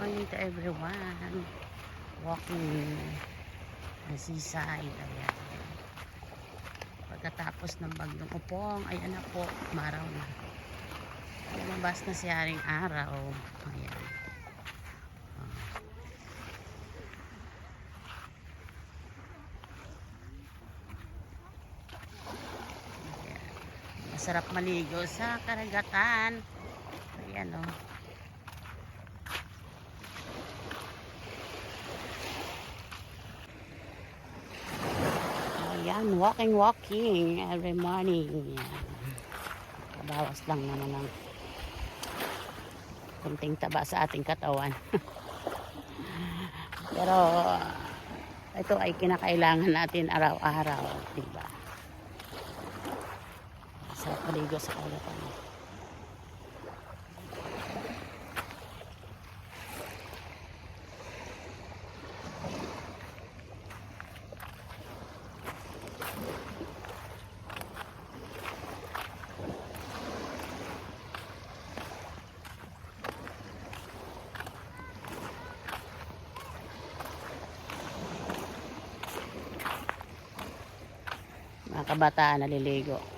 morning to everyone. Walking ang seaside. Ayan. Pagkatapos ng bagyong Upong, ayan na po, maraw na. Lumabas na si Haring Araw. Ayan. Ayan. Masarap maligo sa karagatan. Ayan o. Ayan, walking every morning. Ayan. Bawas lang naman ng kunting taba sa ating katawan. Pero ito ay kinakailangan natin araw-araw, diba? Sa paligo sa karagatan. Mga kabataan naliligo.